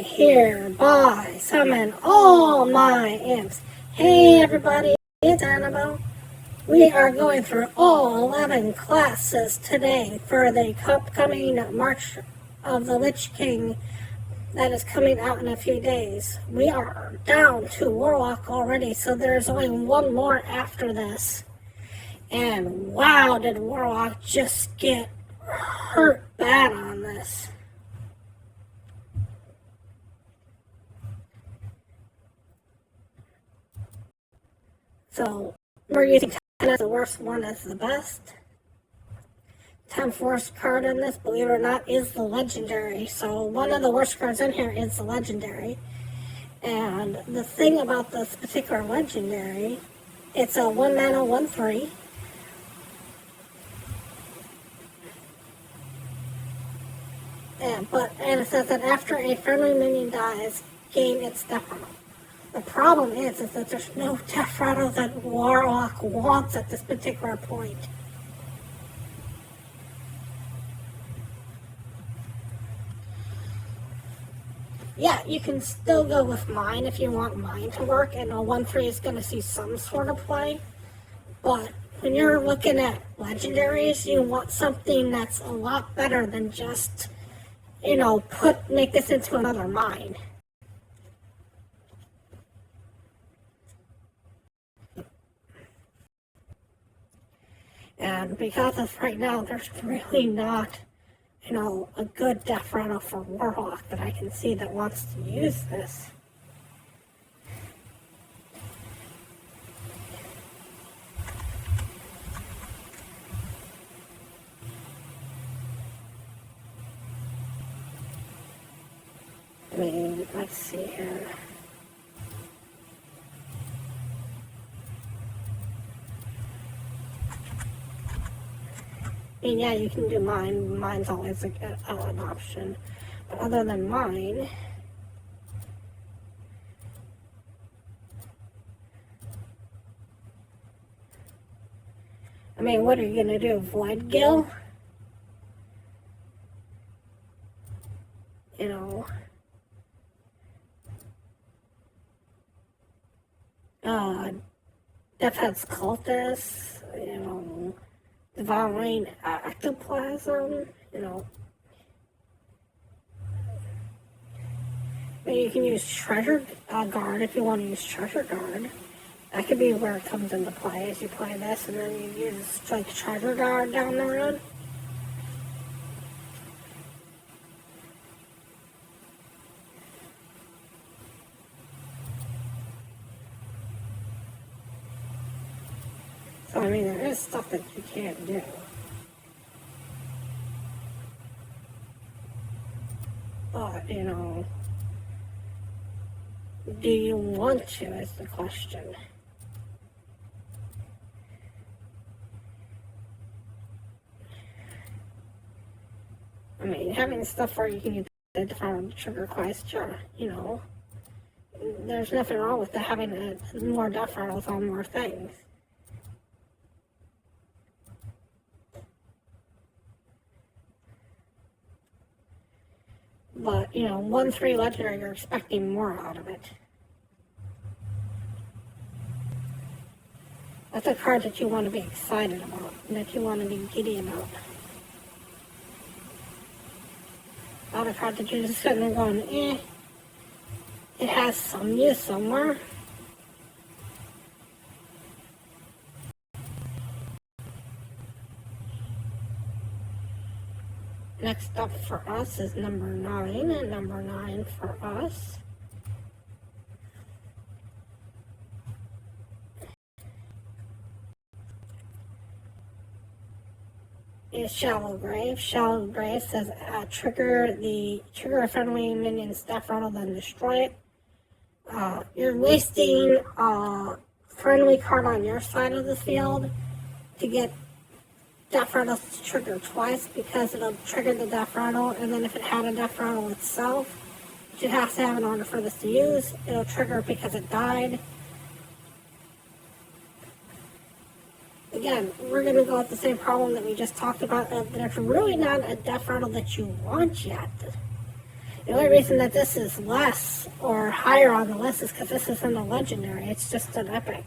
hereby summon all my imps. Hey everybody, it's Annabelle. We are going through all 11 classes today for the upcoming March of the Lich King that is coming out in a few days. We are down to Warlock already, so there's only one more after this. And wow, did Warlock just get hurt bad on this. So we're using 10 as the worst, 1 as the best. 10th worst card in this, believe it or not, is the legendary. So one of the worst cards in here is the legendary. And the thing about this particular legendary, it's a 1 mana 1/3. And it says that after a friendly minion dies, gain its death rattle. The problem is that there's no death rattle that Warlock wants at this particular point. Yeah, you can still go with mine if you want mine to work, and a 1/3 is going to see some sort of play. But when you're looking at legendaries, you want something that's a lot better than just, make this into another mine. And because of right now, there's really not, a good death rattle for Warlock that I can see that wants to use this. I mean, let's see here. I mean, yeah, you can do mine. Mine's always an option. But other than mine, I mean, what are you going to do? Void Gill? Death Head's Cultist, Divine Ectoplasm, Maybe you can use Treasure Guard if you want to use Treasure Guard. That could be where it comes into play as you play this, and then you use Treasure Guard down the road. So, I mean, there is stuff that you can't do. But, do you want to, is the question. I mean, having stuff where you can use the different trigger quest, sure, there's nothing wrong with having more death rattles on more things. But, 1/3 legendary, you're expecting more out of it. That's a card that you want to be excited about, and that you want to be giddy about. Not a card that you're just sitting there going, it has some use somewhere. Next up for us is number 9, and number 9 for us is Shallow Grave. Shallow Grave says trigger a friendly minion's death rattle, then destroy it. You're wasting a friendly card on your side of the field to get death rattle to trigger twice, because it'll trigger the death rattle, and then if it had a death rattle itself, which it has to have in order for this to use, it'll trigger because it died. Again, we're going to go with the same problem that we just talked about. There's really not a death rattle that you want yet. The only reason that this is less or higher on the list is because this isn't a legendary, it's just an epic.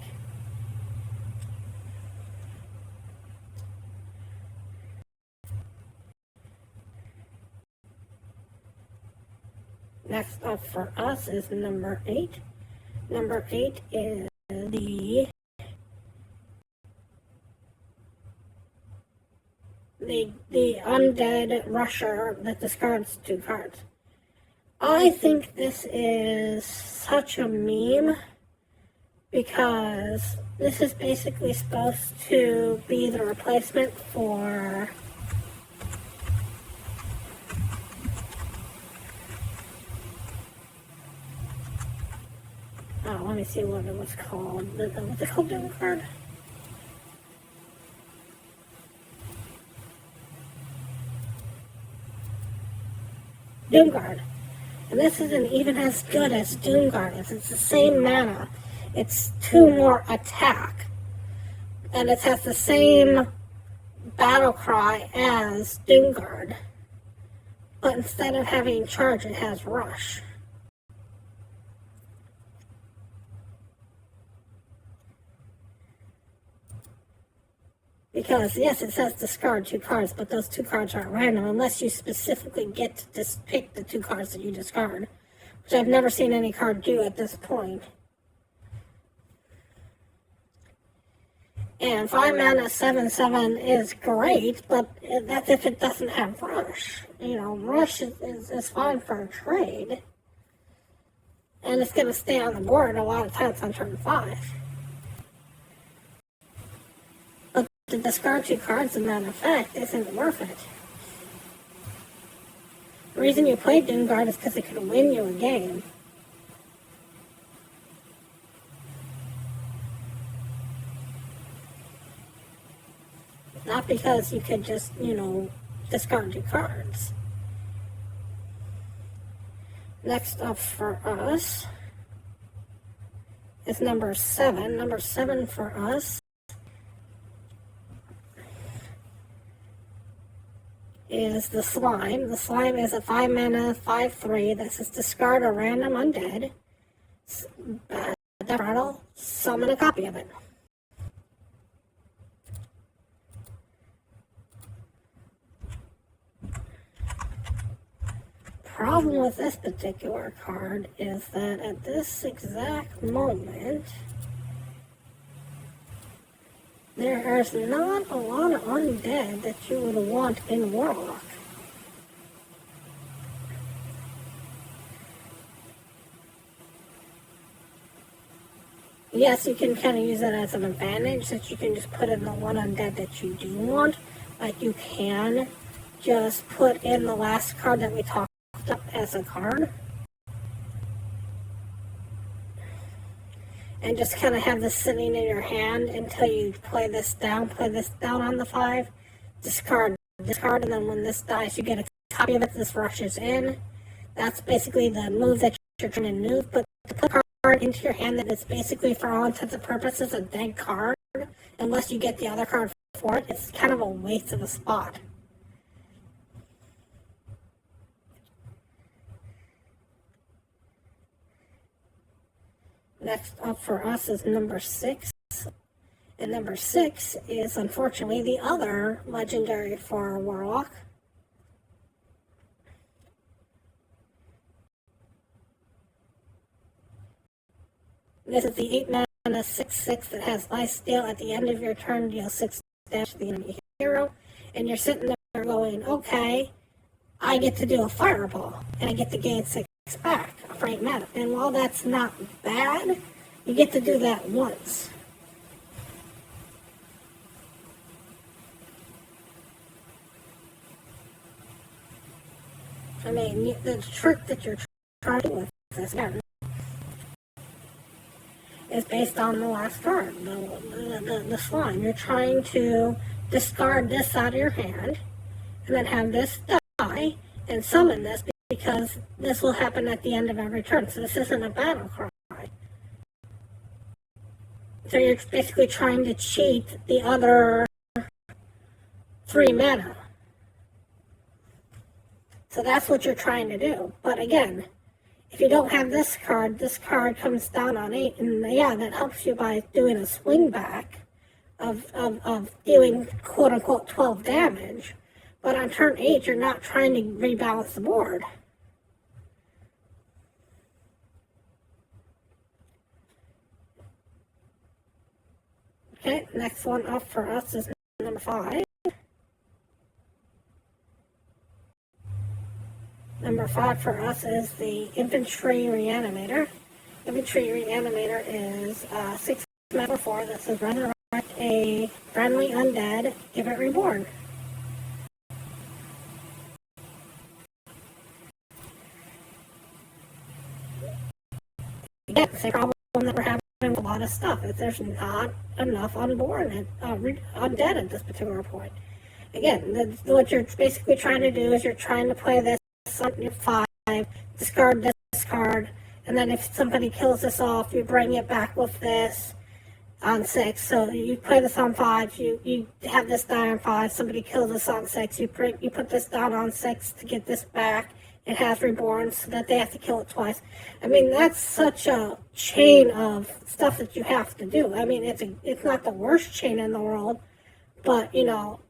Next up for us is number 8. Number 8 is the undead rusher that discards 2 cards. I think this is such a meme because this is basically supposed to be the replacement for let me see what it was called. What's it called, Doom card? Doom Guard. And this isn't even as good as Doom Guard is. It's the same mana. It's 2 more attack. And it has the same battle cry as Doom Guard. But instead of having charge, it has rush. Because, yes, it says discard 2 cards, but those 2 cards aren't random unless you specifically get to just pick the 2 cards that you discard, which I've never seen any card do at this point. And 5 mana 7/7 is great, but that's if it doesn't have rush. You know, rush is fine for a trade. And it's going to stay on the board a lot of times on turn 5. To discard 2 cards in that effect isn't worth it. The reason you played Doom Guard is because it could win you a game. Not because you could just, discard 2 cards. Next up for us is number 7. Number 7 for us is the Slime. The Slime is a 5 mana 5/3 that says discard a random undead. Rattle, summon a copy of it. Problem with this particular card is that at this exact moment, there is not a lot of undead that you would want in Warlock. Yes, you can kind of use it as an advantage that you can just put in the one undead that you do want. Like you can just put in the last card that we talked up as a card. And just kind of have this sitting in your hand until you play this down on the 5, discard, and then when this dies, you get a copy of it, this rushes in. That's basically the move that you're trying to move, but to put a card into your hand that is basically, for all intents and purposes, a dead card, unless you get the other card for it, it's kind of a waste of a spot. Next up for us is number 6. And number 6 is, unfortunately, the other legendary for Warlock. This is the 8 mana 6/6 that has lifesteal. At the end of your turn, deal 6 damage to the enemy hero. And you're sitting there going, okay, I get to do a fireball, and I get to gain 6 back for 8 mana. And while that's not bad, you get to do that once. I mean, the trick that you're trying to do with this card is based on the last card, the Slime. You're trying to discard this out of your hand, and then have this die, and summon this, because this will happen at the end of every turn. So this isn't a battle cry. So you're basically trying to cheat the other 3 mana. So that's what you're trying to do. But again, if you don't have this card comes down on 8, and yeah, that helps you by doing a swing back of doing quote-unquote 12 damage. But on turn 8, you're not trying to rebalance the board. Okay, next one up for us is number 5. Number 5 for us is the Infantry Reanimator. Infantry Reanimator is 6 mana 4 that says resurrect a friendly undead, give it reborn. Again, same problem that we're having with a lot of stuff, is there's not enough unborn undead at this particular point. Again, what you're basically trying to do is you're trying to play this on your 5, discard this card, and then if somebody kills this off, you bring it back with this on 6. So you play this on 5, you have this die on 5, somebody kills this on 6, you put this down on 6 to get this back. It has reborn so that they have to kill it twice. I mean, that's such a chain of stuff that you have to do. I mean, it's not the worst chain in the world, but you know,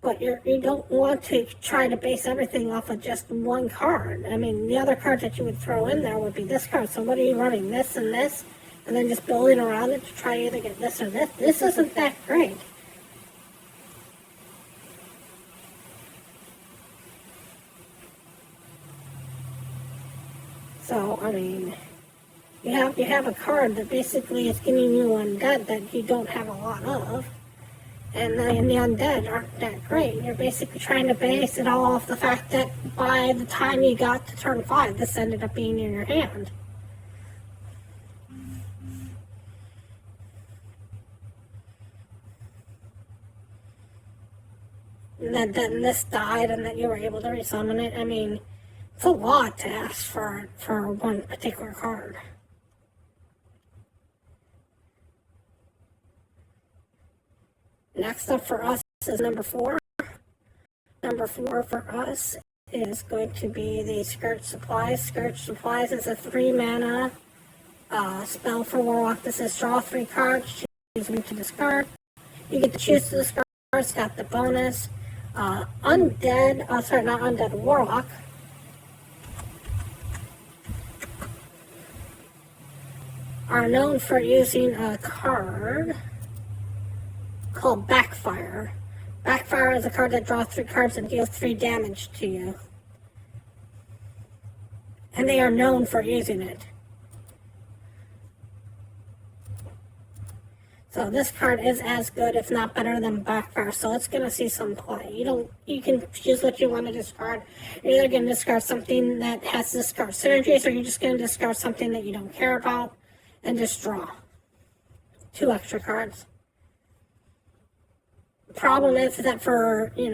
but you don't want to try to base everything off of just one card. I mean, the other card that you would throw in there would be this card. So what are you running? This and this, and then just building around it to try to either get this or this. This isn't that great. So, I mean, you have a card that basically is giving you undead that you don't have a lot of, and the undead aren't that great. You're basically trying to base it all off the fact that by the time you got to turn 5, this ended up being in your hand. And then this died, and then you were able to resummon it. I mean, it's a lot to ask for one particular card. Next up for us is number 4. Number 4 for us is going to be the Scourge Supplies. Scourge Supplies is a 3 mana spell for Warlock. This is draw 3 cards, choose one to discard. You get to choose to discard. It's got the bonus. Warlock. Are known for using a card called Backfire. Backfire is a card that draws 3 cards and deals 3 damage to you. And they are known for using it. So this card is as good, if not better, than Backfire, so it's going to see some play. You can choose what you want to discard. You're either going to discard something that has discard synergies, or you're just going to discard something that you don't care about and just draw 2 extra cards. The problem is that for 2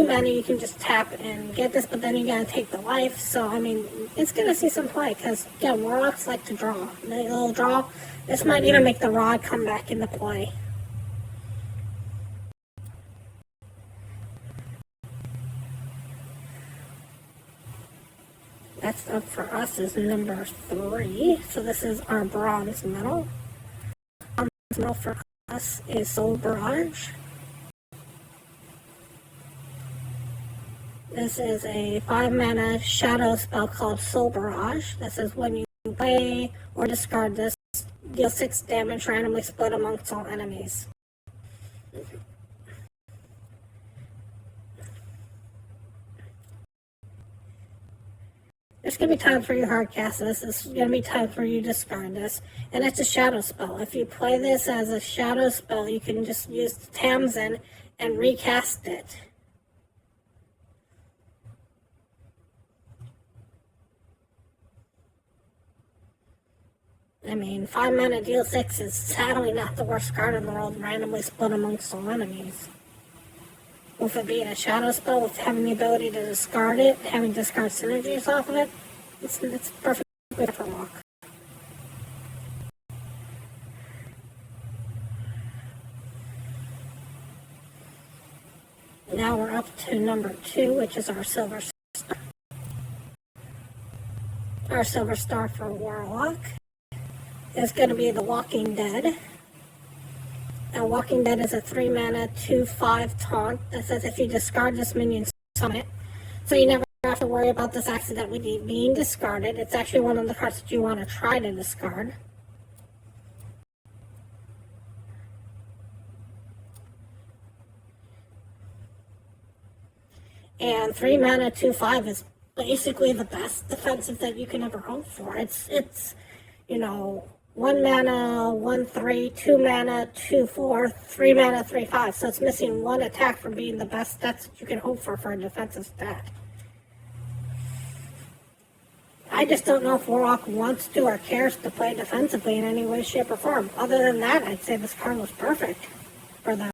mana you can just tap and get this, but then you gotta take the life. So I mean, it's gonna see some play because again, Warlocks like to draw. They'll draw. This might even make the rod come back into play. Next up for us is number 3. So this is our bronze medal. Bronze medal for us is Soul Barrage. This is a 5 mana shadow spell called Soul Barrage. That says when you play or discard this, deal 6 damage randomly split amongst all enemies. There's going to be times where you hard cast this. There's going to be times where you discard this. And it's a shadow spell. If you play this as a shadow spell, you can just use Tamsin and recast it. I mean, 5 mana deal 6 is sadly not the worst card in the world, randomly split amongst all enemies. With it being a shadow spell, with having the ability to discard it, having discard synergies off of it, it's perfect for Warlock. Now we're up to number 2, which is our silver star. Our silver star for Warlock is going to be the Walking Dead. Now, Walking Dead is a 3 mana, 2/5 taunt that says if you discard this minion, summon it. So you never have to worry about this accidentally being discarded. It's actually one of the cards that you want to try to discard. And 3 mana, 2/5 is basically the best defensive that you can ever hope for. It's 1 mana, 1/3, 2 mana, 2/4, 3 mana, 3/5. So it's missing 1 attack from being the best stats that you can hope for a defensive stat. I just don't know if Warlock wants to or cares to play defensively in any way, shape, or form. Other than that, I'd say this card was perfect for them.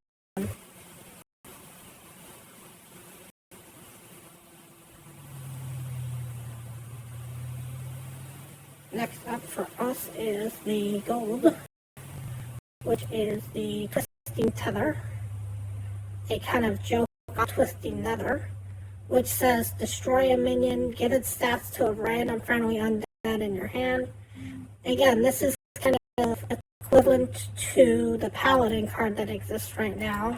Next up for us is the gold, which is the Twisting Tether, a kind of joke on Twisting Nether, which says destroy a minion, give its stats to a random friendly undead in your hand. Again, this is kind of equivalent to the Paladin card that exists right now.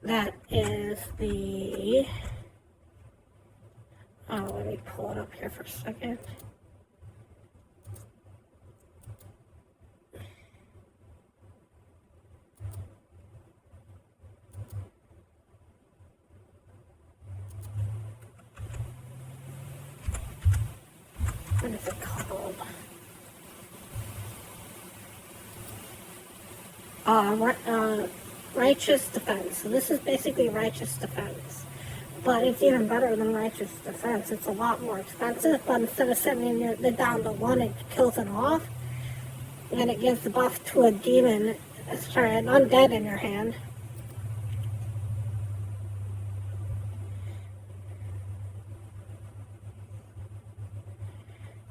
That is the... Oh, let me pull it up here for a second. What is it called? Righteous Defense. So this is basically Righteous Defense. But it's even better than Righteous Defense. It's a lot more expensive, but instead of sending it down to 1, it kills it off. And it gives the buff to a demon, sorry, an undead in your hand.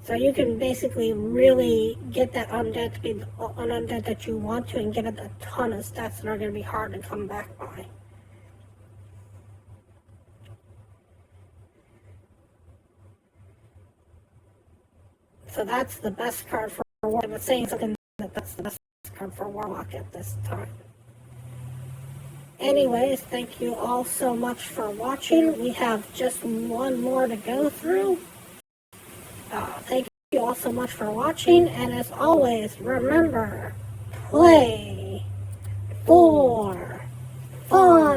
So you can basically really get that undead to be an undead that you want to and give it a ton of stats that are going to be hard to come back by. So that's the best card for Warlock. I'm saying something that's the best card for Warlock at this time. Anyways, thank you all so much for watching. We have just one more to go through. Thank you all so much for watching, and as always, remember, play